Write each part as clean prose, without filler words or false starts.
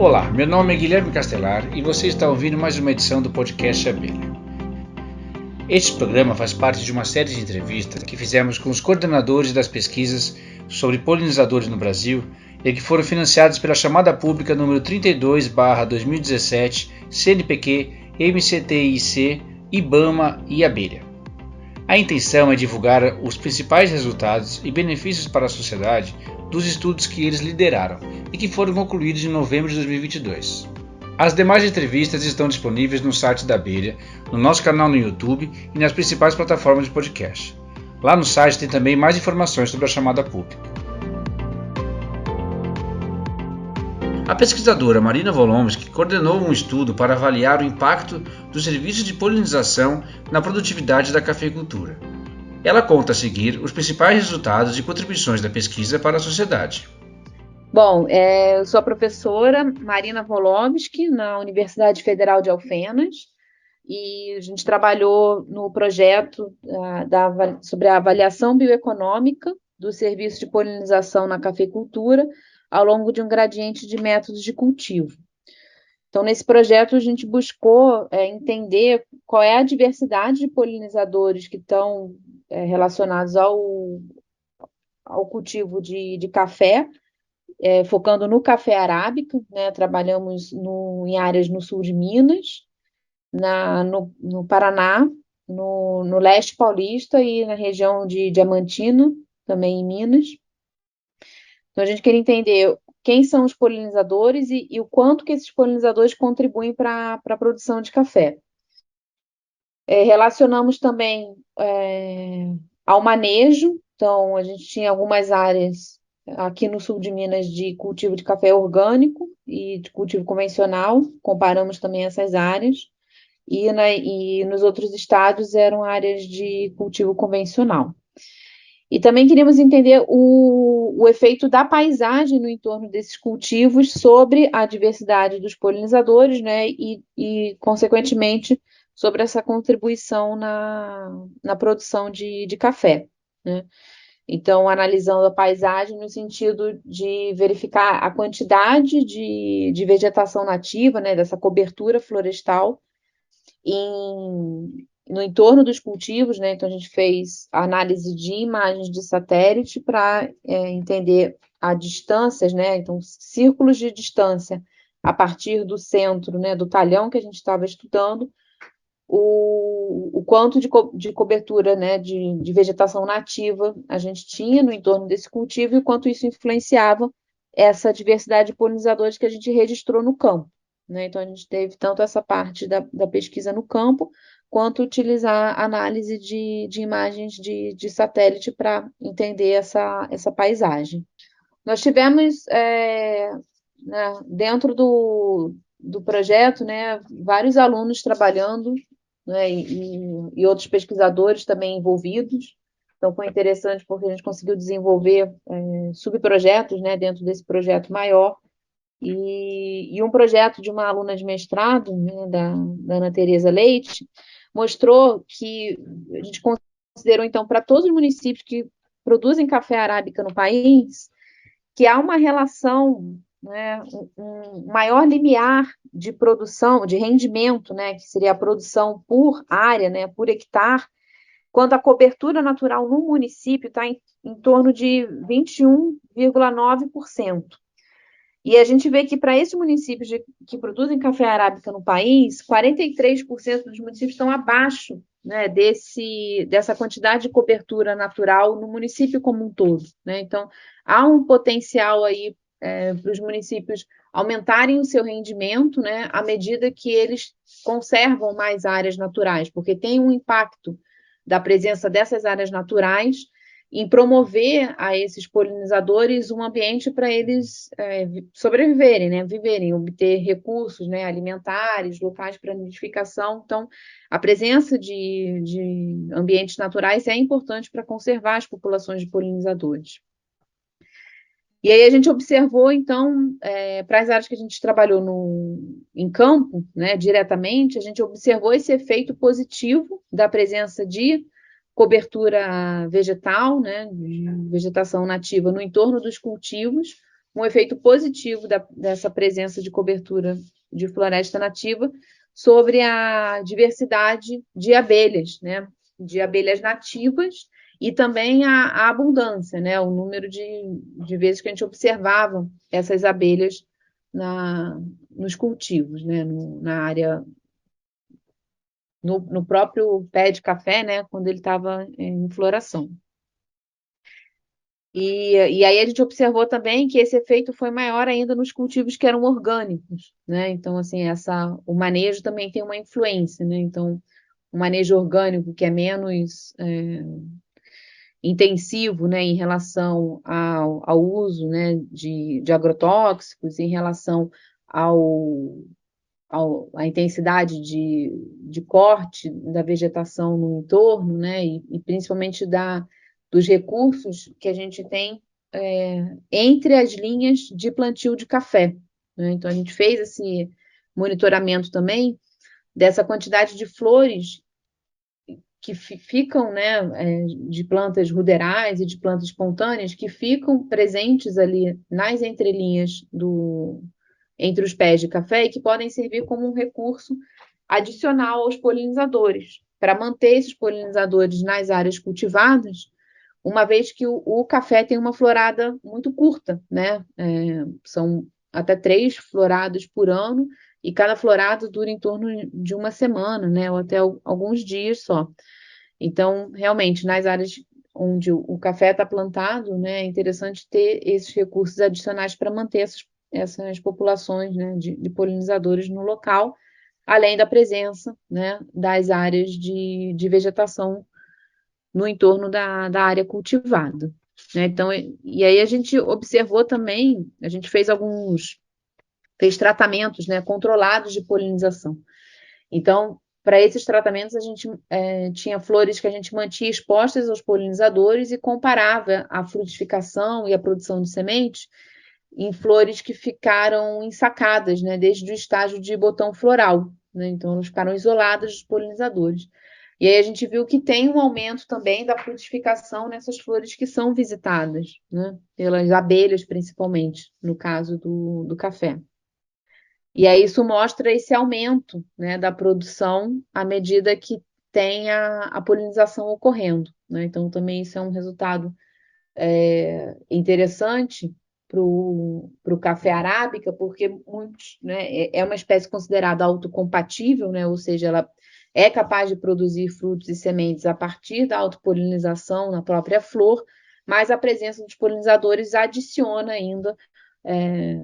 Olá, meu nome é Guilherme Castelar e você está ouvindo mais uma edição do podcast Abelha. Este programa faz parte de uma série de entrevistas que fizemos com os coordenadores das pesquisas sobre polinizadores no Brasil e que foram financiadas pela chamada pública número 32/2017 CNPq, MCTIC, IBAMA e Abelha. A intenção é divulgar os principais resultados e benefícios para a sociedade dos estudos que eles lideraram e que foram concluídos em novembro de 2022. As demais entrevistas estão disponíveis no site da Abelha, no nosso canal no YouTube e nas principais plataformas de podcast. Lá no site tem também mais informações sobre a chamada pública. A pesquisadora Marina Volomsky coordenou um estudo para avaliar o impacto dos serviços de polinização na produtividade da cafeicultura. Ela conta a seguir os principais resultados e contribuições da pesquisa para a sociedade. Bom, eu sou a professora Marina Volomsky, na Universidade Federal de Alfenas, e a gente trabalhou no projeto sobre a avaliação bioeconômica do serviço de polinização na cafeicultura ao longo de um gradiente de métodos de cultivo. Então, nesse projeto, a gente buscou entender qual é a diversidade de polinizadores que estão relacionados ao cultivo de café, focando no café arábica, né? Trabalhamos em áreas no sul de Minas, no Paraná, no leste paulista e na região de Diamantina, também em Minas. Então, a gente queria entender quem são os polinizadores e o quanto que esses polinizadores contribuem para a produção de café. Relacionamos também ao manejo. Então, a gente tinha algumas áreas aqui no sul de Minas de cultivo de café orgânico e de cultivo convencional, comparamos também essas áreas, e nos outros estados eram áreas de cultivo convencional. E também queríamos entender o efeito da paisagem no entorno desses cultivos sobre a diversidade dos polinizadores, né, e consequentemente, sobre essa contribuição na produção de café, né? Então, analisando a paisagem no sentido de verificar a quantidade de vegetação nativa, né, dessa cobertura florestal no entorno dos cultivos, né? Então, a gente fez a análise de imagens de satélite para entender as distâncias, né? Então, círculos de distância a partir do centro, né, do talhão que a gente estava estudando, o quanto de cobertura, né, de vegetação nativa a gente tinha no entorno desse cultivo e o quanto isso influenciava essa diversidade de polinizadores que a gente registrou no campo, né? Então, a gente teve tanto essa parte da pesquisa no campo, quanto utilizar análise de imagens de satélite para entender essa paisagem. Nós tivemos, né, dentro do projeto, né, vários alunos trabalhando, né, e outros pesquisadores também envolvidos. Então, foi interessante porque a gente conseguiu desenvolver subprojetos, né, dentro desse projeto maior. E um projeto de uma aluna de mestrado, né, da Ana Tereza Leite, mostrou que a gente considerou, então, para todos os municípios que produzem café arábica no país, que há uma relação, né, um maior limiar de produção, de rendimento, né, que seria a produção por área, né, por hectare, quando a cobertura natural no município está em torno de 21,9%. E a gente vê que para esses municípios que produzem café arábica no país, 43% dos municípios estão abaixo, né, dessa quantidade de cobertura natural no município como um todo, né? Então, há um potencial aí para os municípios aumentarem o seu rendimento, né, à medida que eles conservam mais áreas naturais, porque tem um impacto da presença dessas áreas naturais em promover a esses polinizadores um ambiente para eles sobreviverem, né, viverem, obter recursos, né, alimentares, locais para nidificação. Então, a presença de ambientes naturais é importante para conservar as populações de polinizadores. E aí a gente observou, então, para as áreas que a gente trabalhou em campo, né, diretamente, a gente observou esse efeito positivo da presença de cobertura vegetal, né, de vegetação nativa no entorno dos cultivos, um efeito positivo dessa presença de cobertura de floresta nativa sobre a diversidade de abelhas, né? De abelhas nativas e também a abundância, né? O número de vezes que a gente observava essas abelhas nos cultivos, né? Na área, no próprio pé de café, né? Quando ele estava em floração. E aí a gente observou também que esse efeito foi maior ainda nos cultivos que eram orgânicos, né? Então, assim, o manejo também tem uma influência, né? Então, o manejo orgânico que é menos intensivo, né, em relação ao uso, né, de agrotóxicos, em relação ao, à intensidade de corte da vegetação no entorno, né, e principalmente dos recursos que a gente tem entre as linhas de plantio de café, né? Então, a gente fez esse monitoramento também dessa quantidade de flores que ficam, né, de plantas ruderais e de plantas espontâneas que ficam presentes ali nas entrelinhas entre os pés de café e que podem servir como um recurso adicional aos polinizadores, para manter esses polinizadores nas áreas cultivadas, uma vez que o café tem uma florada muito curta, né? São até 3 floradas por ano, e cada florada dura em torno de uma semana, né? Ou até alguns dias só. Então, realmente, nas áreas onde o café está plantado, né, é interessante ter esses recursos adicionais para manter essas populações, né, de polinizadores no local, além da presença, né, das áreas de vegetação no entorno da área cultivada, né? Então, e aí a gente observou também, a gente fez tratamentos, né, controlados de polinização. Então, para esses tratamentos, a gente tinha flores que a gente mantinha expostas aos polinizadores e comparava a frutificação e a produção de sementes em flores que ficaram ensacadas, né, desde o estágio de botão floral, né? Então, elas ficaram isoladas dos polinizadores. E aí a gente viu que tem um aumento também da frutificação nessas flores que são visitadas, né, pelas abelhas, principalmente, no caso do café. E aí isso mostra esse aumento, né, da produção à medida que tem a polinização ocorrendo, né? Então, também isso é um resultado interessante para o café arábica, porque muitos, né, é uma espécie considerada autocompatível, né? Ou seja, ela é capaz de produzir frutos e sementes a partir da autopolinização na própria flor, mas a presença dos polinizadores adiciona ainda é,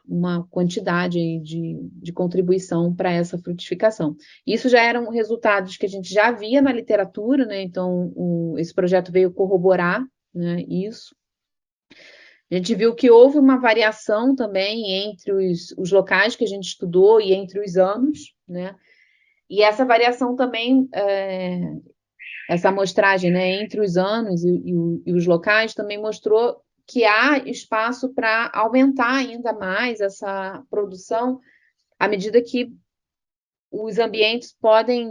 uma quantidade de contribuição para essa frutificação. Isso já eram resultados que a gente já via na literatura, né? Então, esse projeto veio corroborar, né, isso. A gente viu que houve uma variação também entre os locais que a gente estudou e entre os anos, né? E essa variação também, essa amostragem, né, entre os anos e os locais também mostrou que há espaço para aumentar ainda mais essa produção à medida que os ambientes podem,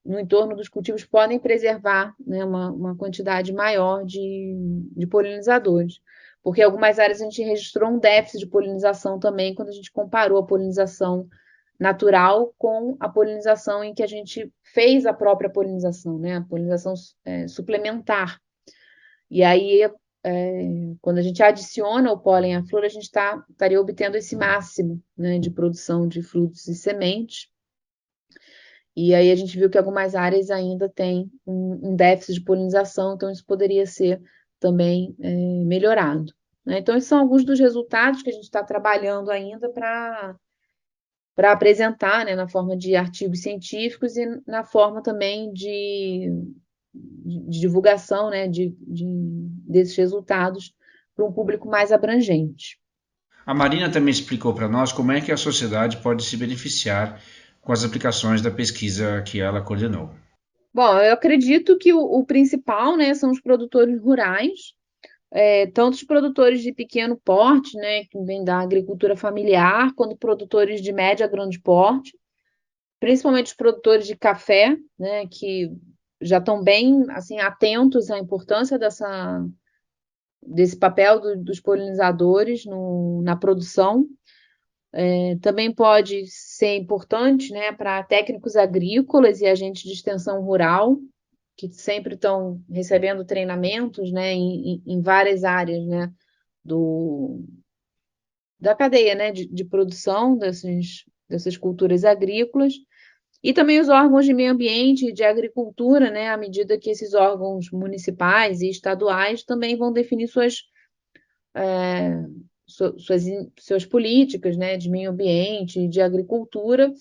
no entorno dos cultivos, podem preservar, né, uma quantidade maior de polinizadores. Porque em algumas áreas a gente registrou um déficit de polinização também, quando a gente comparou a polinização natural com a polinização em que a gente fez a própria polinização, né? A polinização suplementar. E aí, quando a gente adiciona o pólen à flor, a gente estaria obtendo esse máximo, né, de produção de frutos e sementes. E aí a gente viu que algumas áreas ainda têm um déficit de polinização, então isso poderia ser também melhorado, né? Então, esses são alguns dos resultados que a gente está trabalhando ainda para apresentar, né, na forma de artigos científicos e na forma também de divulgação, né, desses resultados para um público mais abrangente. A Marina também explicou para nós como é que a sociedade pode se beneficiar com as aplicações da pesquisa que ela coordenou. Bom, eu acredito que o principal, né, são os produtores rurais, tanto os produtores de pequeno porte, né, que vêm da agricultura familiar, quanto produtores de médio a grande porte, principalmente os produtores de café, né, que já estão bem assim atentos à importância desse papel dos polinizadores na produção. Também pode ser importante, né, para técnicos agrícolas e agentes de extensão rural, que sempre estão recebendo treinamentos, né, em várias áreas, né, da cadeia, né, de produção dessas culturas agrícolas. E também os órgãos de meio ambiente e de agricultura, né, à medida que esses órgãos municipais e estaduais também vão definir suas políticas, né, de meio ambiente e de agricultura,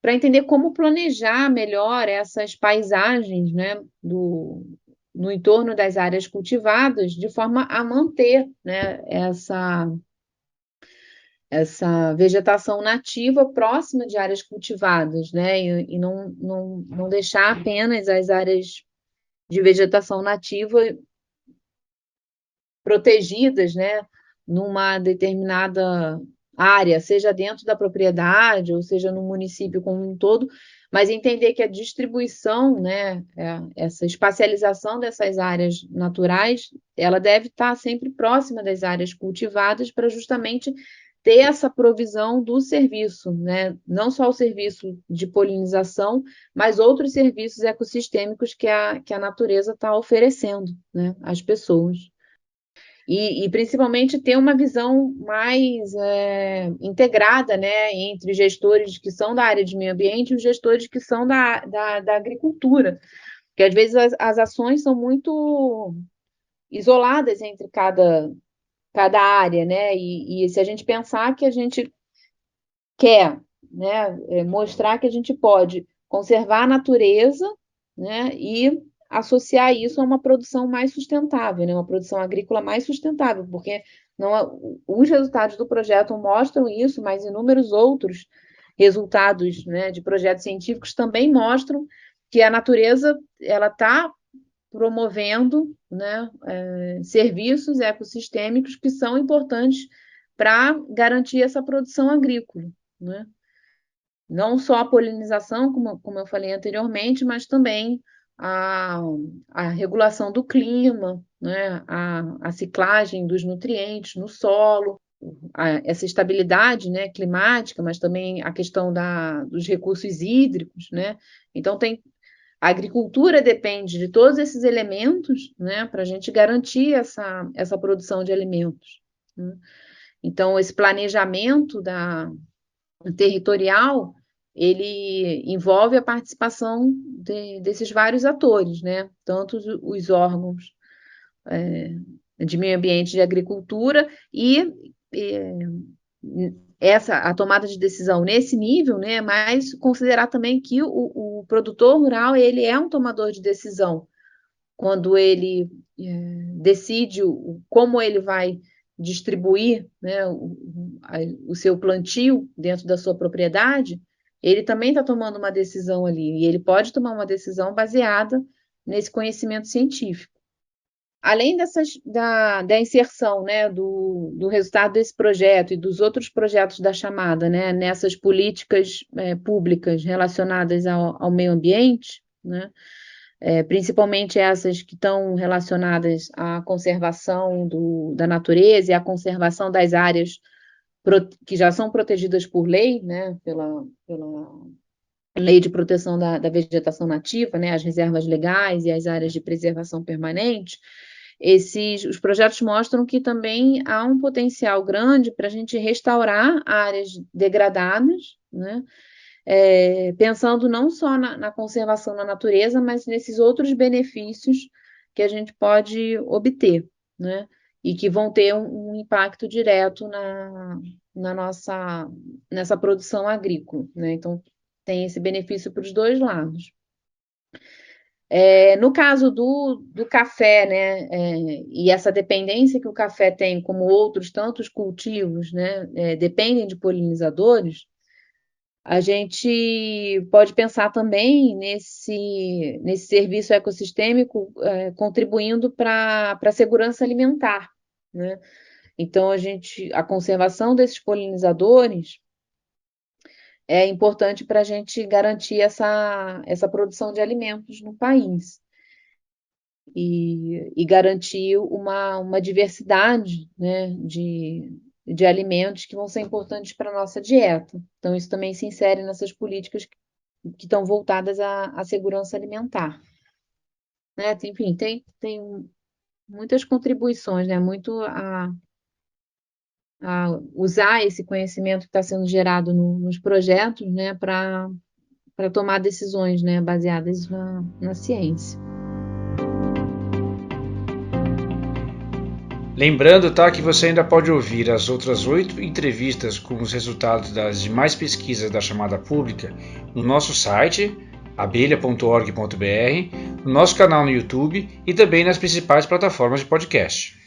para entender como planejar melhor essas paisagens, né, no entorno das áreas cultivadas, de forma a manter, né, essa vegetação nativa próxima de áreas cultivadas, né, e não deixar apenas as áreas de vegetação nativa protegidas, né, numa determinada área, seja dentro da propriedade ou seja no município como um todo, mas entender que a distribuição, né, essa espacialização dessas áreas naturais, ela deve estar sempre próxima das áreas cultivadas para justamente ter essa provisão do serviço, né? Não só o serviço de polinização, mas outros serviços ecossistêmicos que a natureza está oferecendo, né, às pessoas. E principalmente ter uma visão mais integrada, né, entre gestores que são da área de meio ambiente e os gestores que são da agricultura. Porque às vezes as ações são muito isoladas entre cada área, né? E se a gente pensar que a gente quer, né, mostrar que a gente pode conservar a natureza, né, e associar isso a uma produção mais sustentável, né, uma produção agrícola mais sustentável, porque os resultados do projeto mostram isso, mas inúmeros outros resultados, né, de projetos científicos também mostram que a natureza ela está promovendo, né, serviços ecossistêmicos que são importantes para garantir essa produção agrícola, né? Não só a polinização, como eu falei anteriormente, mas também a, a regulação do clima, né? A ciclagem dos nutrientes no solo, essa estabilidade, né, climática, mas também a questão dos recursos hídricos, né? Então, a agricultura depende de todos esses elementos, né, para a gente garantir essa produção de alimentos, né? Então, esse planejamento territorial, ele envolve a participação desses vários atores, né? Tanto os órgãos de meio ambiente e de agricultura e a tomada de decisão nesse nível, né? Mas considerar também que o produtor rural ele é um tomador de decisão quando ele decide como ele vai distribuir, né, o seu plantio dentro da sua propriedade, ele também está tomando uma decisão ali, e ele pode tomar uma decisão baseada nesse conhecimento científico. Além da inserção, né, do resultado desse projeto e dos outros projetos da chamada, né, nessas políticas públicas relacionadas ao meio ambiente, né, principalmente essas que estão relacionadas à conservação da natureza e à conservação das áreas que já são protegidas por lei, né, pela Lei de Proteção da Vegetação Nativa, né, as reservas legais e as áreas de preservação permanente. Os projetos mostram que também há um potencial grande para a gente restaurar áreas degradadas, né, pensando não só na conservação da natureza, mas nesses outros benefícios que a gente pode obter, né? E que vão ter um impacto direto nessa produção agrícola, né? Então, tem esse benefício para os dois lados. No caso do café, né, e essa dependência que o café tem, como outros tantos cultivos, né, dependem de polinizadores, a gente pode pensar também nesse serviço ecossistêmico contribuindo para a segurança alimentar, né? Então, a conservação desses polinizadores é importante para a gente garantir essa produção de alimentos no país. e garantir uma diversidade, né, de alimentos que vão ser importantes para a nossa dieta. Então, isso também se insere nessas políticas que estão voltadas à segurança alimentar. Né? Enfim, tem muitas contribuições, né? Muito a usar esse conhecimento que está sendo gerado nos projetos, né, para tomar decisões, né, baseadas na ciência. Lembrando, tá, que você ainda pode ouvir as outras 8 entrevistas com os resultados das demais pesquisas da chamada pública no nosso site, abelha.org.br, no nosso canal no YouTube e também nas principais plataformas de podcast.